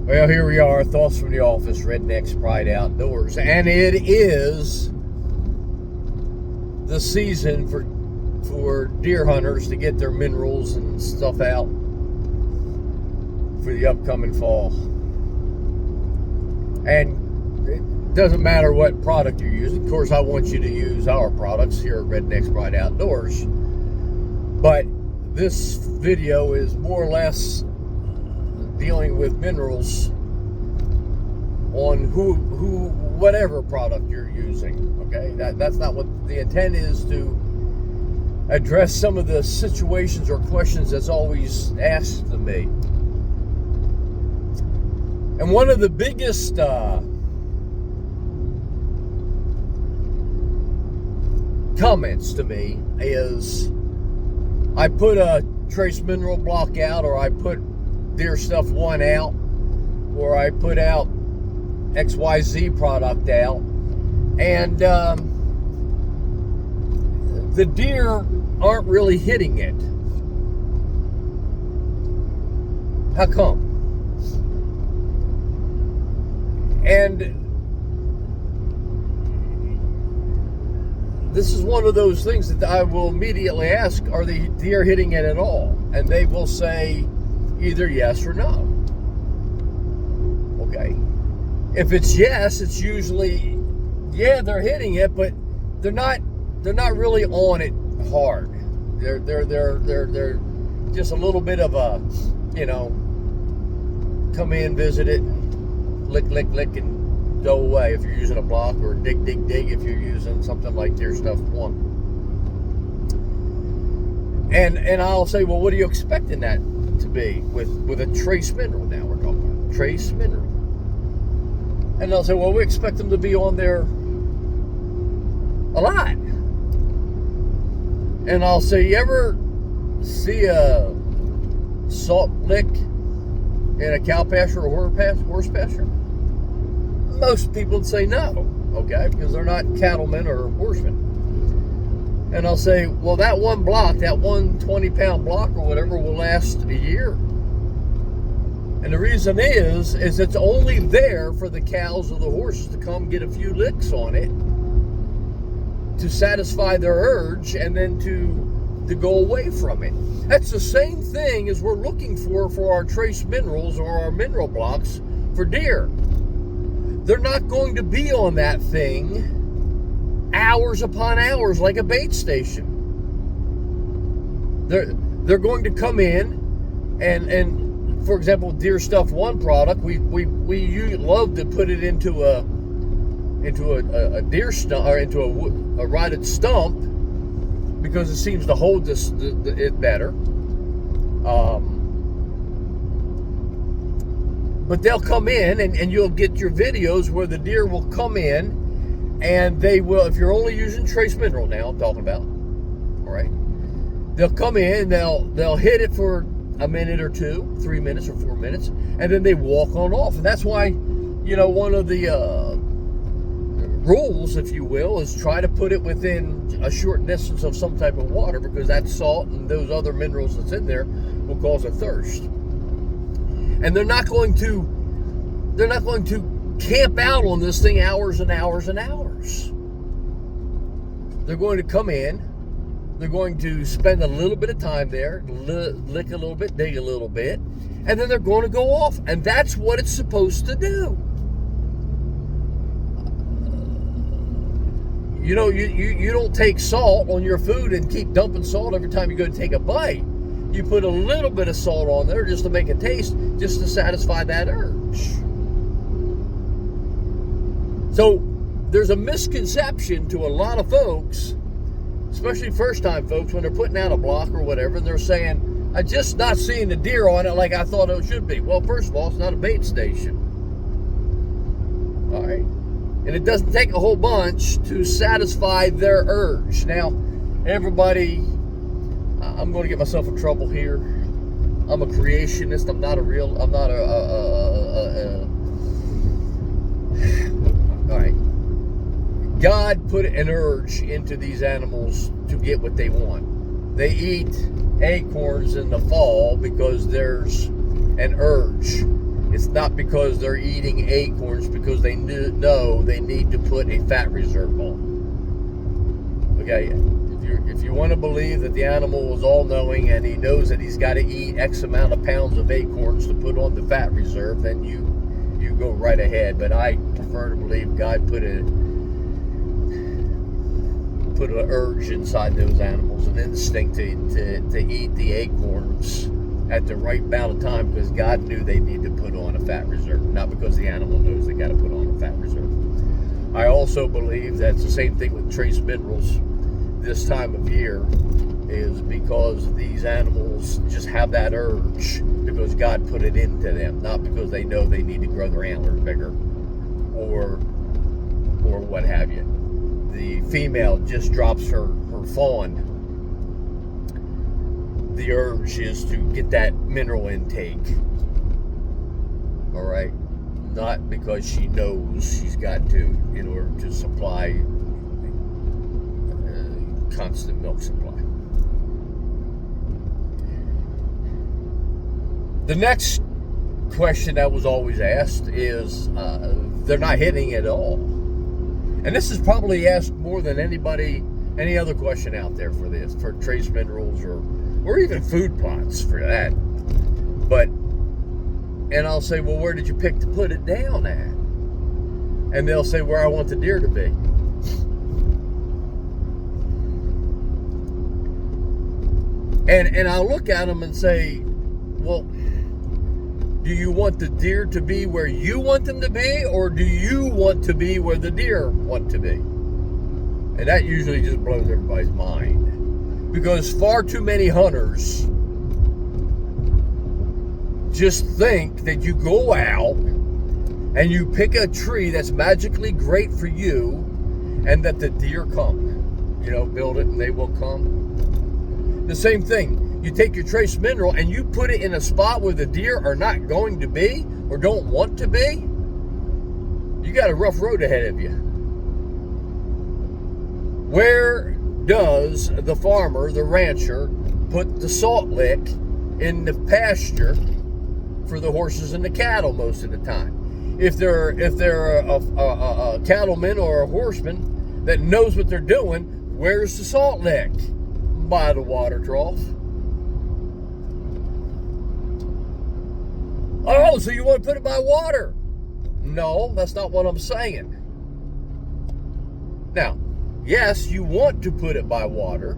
Well, here we are, thoughts from the office, Rednecks Pride Outdoors, and it is the season for deer hunters to get their minerals and stuff out for the upcoming fall. And it doesn't matter what product you're using. Of course, I want you to use our products here at Rednecks Pride Outdoors, but this video is more or less dealing with minerals on whatever product you're using. Okay, that's not what the intent is, to address some of the situations or questions that's always asked of me. And one of the biggest comments to me is, I put a trace mineral block out, or I put Deer Stuff 1 out, or I put out XYZ product out, and the deer aren't really hitting it. How come? And this is one of those things that I will immediately ask, are the deer hitting it at all? And they will say either yes or no. Okay. If it's yes, it's usually, yeah, they're hitting it, but they're not really on it hard. They're just a little bit of a, come in, visit it, and lick, and go away if you're using a block, or dig if you're using something like Deer Stuff 1. And I'll say, well, what are you expecting that to be with a trace mineral? Now we're talking about trace mineral. And they'll say, well, we expect them to be on there a lot. And I'll say, you ever see a salt lick in a cow pasture or horse pasture? Most people would say no, okay, because they're not cattlemen or horsemen. And I'll say, well, that one block, that 120-pound block or whatever, will last a year. And the reason is it's only there for the cows or the horses to come get a few licks on it to satisfy their urge, and then to go away from it. That's the same thing as we're looking for our trace minerals or our mineral blocks for deer. They're not going to be on that thing hours upon hours like a bait station. They're going to come in and for example, Deer Stuff 1 product, we love to put it into a deer stump, or into a rotted stump, because it seems to hold it better. But they'll come in, and you'll get your videos where the deer will come in, and they will, if you're only using trace mineral now, I'm talking about, all right, they'll come in, they'll hit it for a minute or two, 3 minutes or 4 minutes, and then they walk on off. And that's why, one of the rules, if you will, is try to put it within a short distance of some type of water, because that salt and those other minerals that's in there will cause a thirst. And they're not going to camp out on this thing hours and hours and hours. They're going to come in, they're going to spend a little bit of time there, lick a little bit, dig a little bit, and then they're going to go off. And that's what it's supposed to do. You don't take salt on your food and keep dumping salt every time you go to take a bite. You put a little bit of salt on there just to make it taste, just to satisfy that urge. So there's a misconception to a lot of folks, especially first-time folks, when they're putting out a block or whatever, and they're saying, I'm just not seeing the deer on it like I thought it should be. Well, first of all, it's not a bait station. All right? And it doesn't take a whole bunch to satisfy their urge. Now, everybody, I'm going to get myself in trouble here. I'm a creationist. I'm not all right. God put an urge into these animals to get what they want. They eat acorns in the fall because there's an urge. It's not because they're eating acorns, because they know they need to put a fat reserve on. Okay, if you want to believe that the animal is all-knowing and he knows that he's got to eat X amount of pounds of acorns to put on the fat reserve, then you go right ahead. But I prefer to believe God put an urge inside those animals, an instinct to eat the acorns at the right amount of time, because God knew they need to put on a fat reserve, not because the animal knows they got to put on a fat reserve. I also believe that's the same thing with trace minerals this time of year, is because these animals just have that urge because God put it into them, not because they know they need to grow their antlers bigger or what have you. The female just drops her fawn. The urge is to get that mineral intake. All right? Not because she knows she's got to, in order to supply constant milk supply. The next question that was always asked is, they're not hitting it at all. And this is probably asked more than any other question out there for this, for trace minerals or even food plots for that. And I'll say, well, where did you pick to put it down at? And they'll say, where I want the deer to be. And I'll look at them and say, well, do you want the deer to be where you want them to be, or do you want to be where the deer want to be? And that usually just blows everybody's mind, because far too many hunters just think that you go out and you pick a tree that's magically great for you and that the deer come. Build it and they will come. The same thing. You take your trace mineral and you put it in a spot where the deer are not going to be or don't want to be. You got a rough road ahead of you. Where does the farmer, the rancher, put the salt lick in the pasture for the horses and the cattle most of the time? If they're a cattleman or a horseman that knows what they're doing, where's the salt lick? By the water trough. Oh, so you want to put it by water? No, that's not what I'm saying. Now, yes, you want to put it by water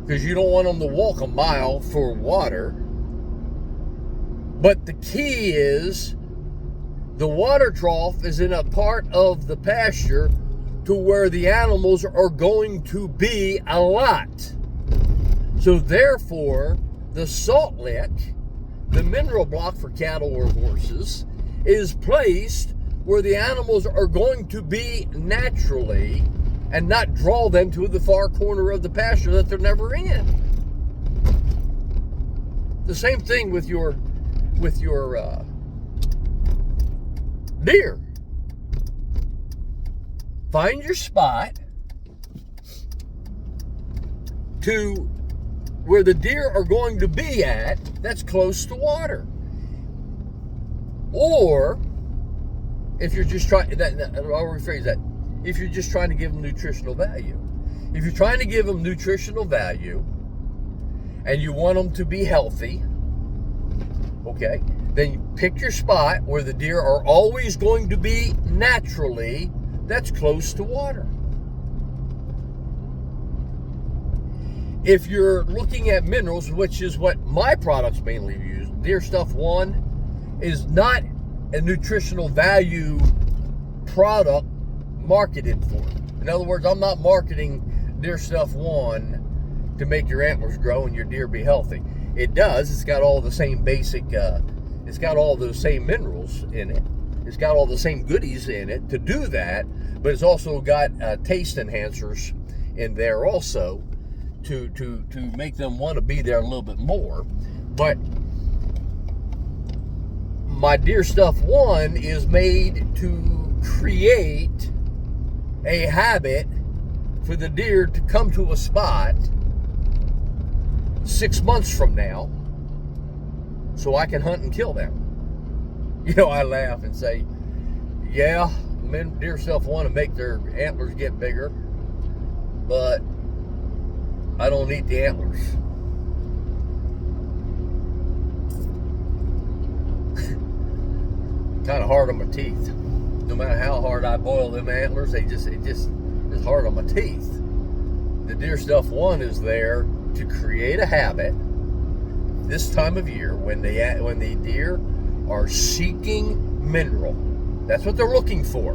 because you don't want them to walk a mile for water. But the key is the water trough is in a part of the pasture to where the animals are going to be a lot. So therefore, the salt lick, the mineral block for cattle or horses, is placed where the animals are going to be naturally and not draw them to the far corner of the pasture that they're never in. The same thing with your deer. Find your spot to where the deer are going to be at that's close to water. Or if you're just trying, I'll rephrase that. If you're just trying to give them nutritional value. If you're trying to give them nutritional value and you want them to be healthy, okay, then you pick your spot where the deer are always going to be naturally, that's close to water. If you're looking at minerals, which is what my products mainly use, Deer Stuff One is not a nutritional value product marketed for. In other words, I'm not marketing Deer Stuff One to make your antlers grow and your deer be healthy. It does. It's got all the same basic, it's got all those same minerals in it. It's got all the same goodies in it to do that, but it's also got taste enhancers in there also to make them want to be there a little bit more. But my Deer Stuff One is made to create a habit for the deer to come to a spot 6 months from now so I can hunt and kill them. You know, I laugh and say, yeah, deer stuff want to make their antlers get bigger, but I don't eat the antlers. Kind of hard on my teeth. No matter how hard I boil them antlers, it just is hard on my teeth. The deer stuff one is there to create a habit this time of year when the deer are seeking mineral. That's what they're looking for.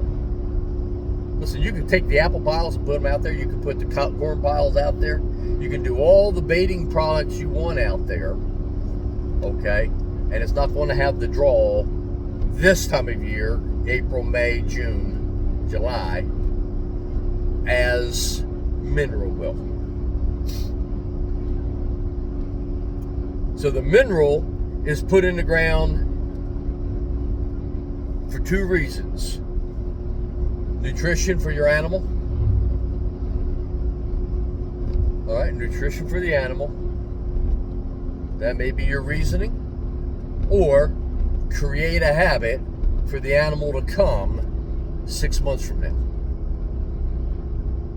Listen, you can take the apple piles and put them out there. You can put the corn piles out there. You can do all the baiting products you want out there. Okay? And it's not going to have the draw this time of year, April, May, June, July, as mineral will. So the mineral is put in the ground for two reasons. Nutrition for your animal. All right, nutrition for the animal. That may be your reasoning. Or create a habit for the animal to come 6 months from now.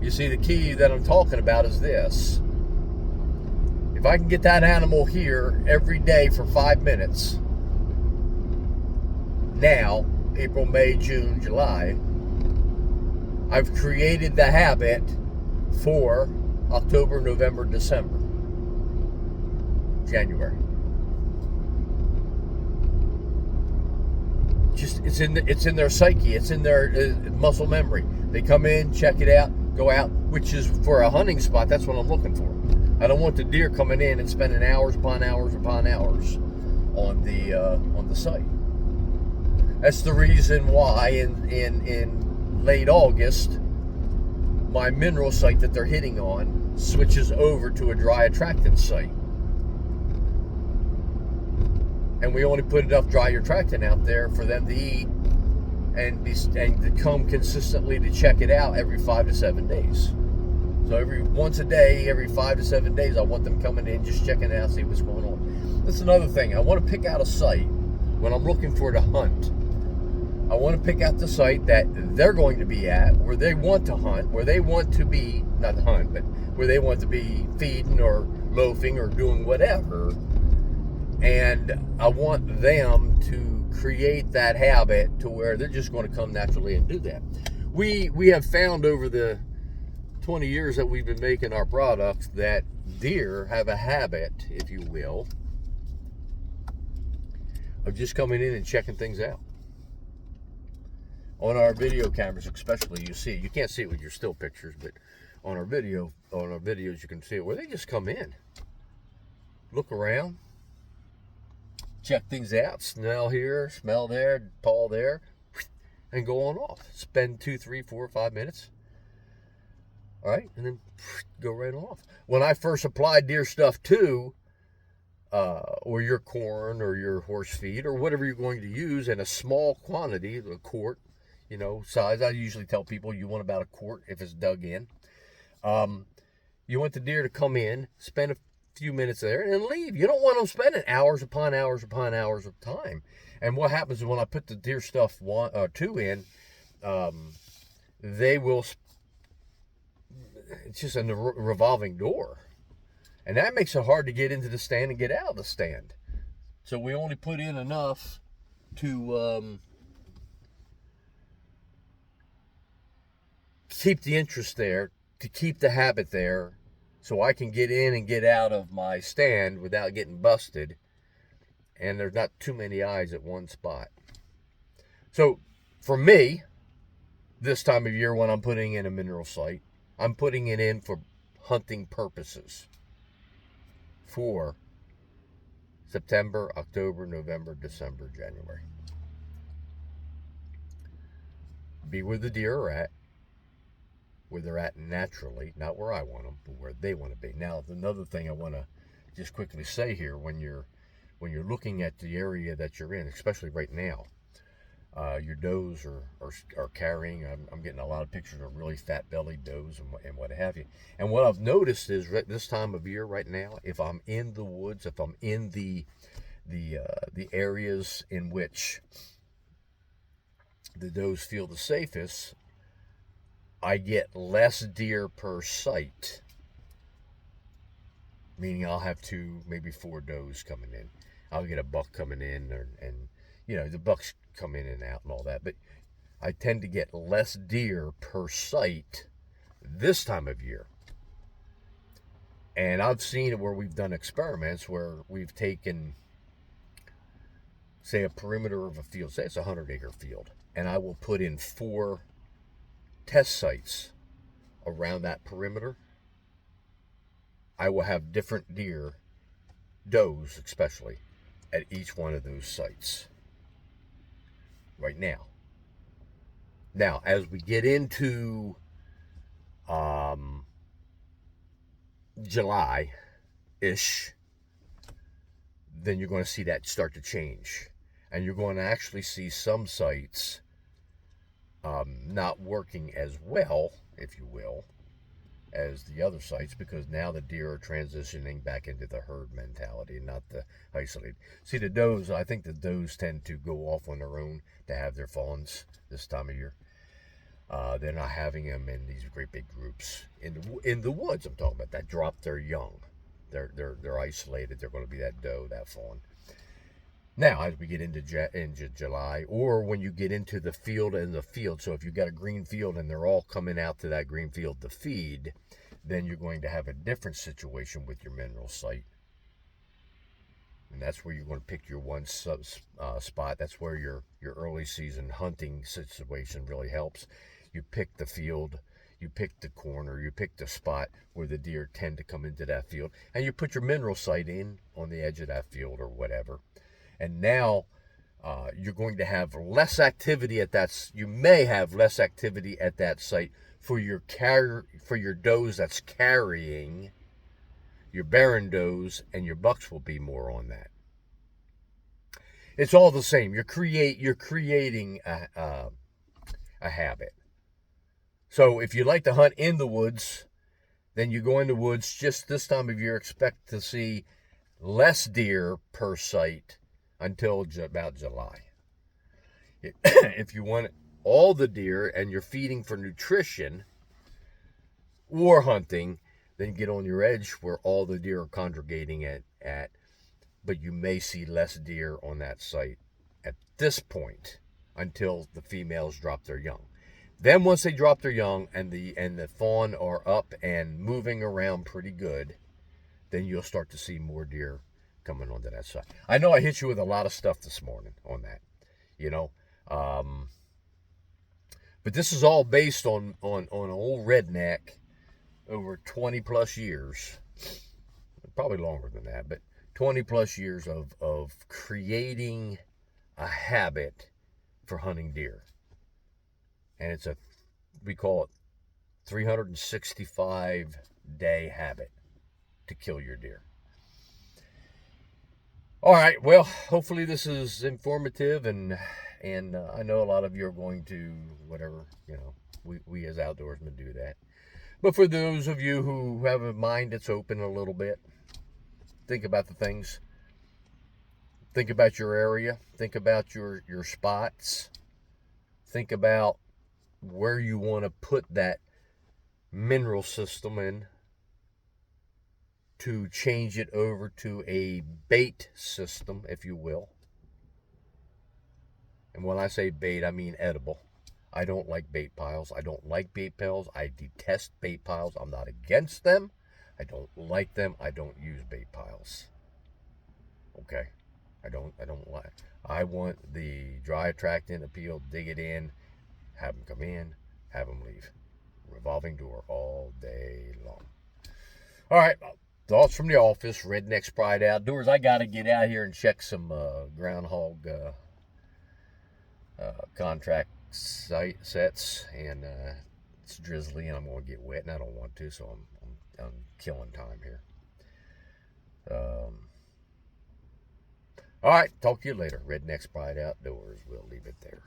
You see, the key that I'm talking about is this. If I can get that animal here every day for 5 minutes, now, April, May, June, July, I've created the habit for October, November, December, January. Just it's in their psyche, it's in their muscle memory. They come in, check it out, go out, which is for a hunting spot. That's what I'm looking for. I don't want the deer coming in and spending hours upon hours upon hours on the site. That's the reason why in late August, my mineral site that they're hitting on switches over to a dry attractant site. And we only put enough dry attractant out there for them to eat and to come consistently to check it out every 5 to 7 days. So once a day, every 5 to 7 days, I want them coming in, just checking it out, see what's going on. That's another thing. I want to pick out a site when I'm looking for to hunt. I want to pick out the site that they're going to be at, where they want to hunt, where they want to be, not hunt, but where they want to be feeding or loafing or doing whatever. And I want them to create that habit to where they're just going to come naturally and do that. We have found over the 20 years that we've been making our products that deer have a habit, if you will, of just coming in and checking things out. On our video cameras especially, you see it. You can't see it with your still pictures, but on our videos you can see it where they just come in, look around, check things out, smell here, smell there, paw there, and go on off. Spend 2, 3, 4, 5 minutes. All right, and then go right off. When I first applied deer stuff to, or your corn or your horse feed or whatever you're going to use in a small quantity, a quart, size. I usually tell people you want about a quart if it's dug in. You want the deer to come in, spend a few minutes there, and then leave. You don't want them spending hours upon hours upon hours of time. And what happens is when I put the deer stuff 2 in, they will. It's just a revolving door, and that makes it hard to get into the stand and get out of the stand. So we only put in enough to keep the interest there, to keep the habit there, so I can get in and get out of my stand without getting busted, and there's not too many eyes at one spot. So for me, this time of year when I'm putting in a mineral site, I'm putting it in for hunting purposes for September, October, November, December, January. Be where the deer are at, where they're at naturally, not where I want them, but where they want to be. Now, another thing I want to just quickly say here, when you're looking at the area that you're in, especially right now, your does are carrying. I'm getting a lot of pictures of really fat-bellied does and what have you. And what I've noticed is this time of year right now, if I'm in the woods, if I'm in the the areas in which the does feel the safest, I get less deer per site. Meaning I'll have two, maybe four does coming in. I'll get a buck coming in, and the bucks come in and out and all that. But I tend to get less deer per site this time of year. And I've seen it where we've done experiments where we've taken, say, a perimeter of a field, say it's a 100-acre field, and I will put in 4 test sites around that perimeter. I will have different deer, does especially, at each one of those sites right now. Now, as we get into July-ish, then you're going to see that start to change. And you're going to actually see some sites not working as well, if you will, as the other sites, because now the deer are transitioning back into the herd mentality, not the isolated. See, the does, I think the does tend to go off on their own to have their fawns this time of year. They're not having them in these great big groups in the woods. I'm talking about that drop their young. They're isolated. They're going to be that doe, that fawn. Now, as we get into July, or when you get into the field, so if you've got a green field and they're all coming out to that green field to feed, then you're going to have a different situation with your mineral site. And that's where you're going to pick your one spot. That's where your early season hunting situation really helps. You pick the field, you pick the corner, you pick the spot where the deer tend to come into that field, and you put your mineral site in on the edge of that field or whatever. And now you're going to have less activity at that. You may have less activity at that site for your does that's carrying. Your barren does and your bucks will be more on that. It's all the same. You're creating a habit. So if you like to hunt in the woods, then you go in the woods just this time of year. Expect to see less deer per site until about July. If you want all the deer and you're feeding for nutrition or hunting, then get on your edge where all the deer are congregating at, but you may see less deer on that site at this point until the females drop their young. Then once they drop their young and the fawn are up and moving around pretty good, then you'll start to see more deer coming onto that side. I know I hit you with a lot of stuff this morning on that, but this is all based on an old redneck over 20 plus years, probably longer than that, but 20 plus years of creating a habit for hunting deer. And we call it 365 day habit to kill your deer. All right, well, hopefully this is informative, and I know a lot of you are going to, whatever, we as outdoorsmen do that. But for those of you who have a mind that's open a little bit, think about the things. Think about your area. Think about your spots. Think about where you want to put that mineral system in to change it over to a bait system, if you will. And when I say bait, I mean edible. I don't like bait piles. I don't like bait piles. I detest bait piles. I'm not against them. I don't like them. I don't use bait piles. Okay? I don't like. I want the dry attractant appeal, dig it in, have them come in, have them leave. Revolving door all day long. All right. Thoughts from the office, Rednecks Pride Outdoors. I got to get out here and check some groundhog contract sets, and it's drizzly and I'm going to get wet, and I don't want to, so I'm killing time here. All right, talk to you later. Rednecks Pride Outdoors. We'll leave it there.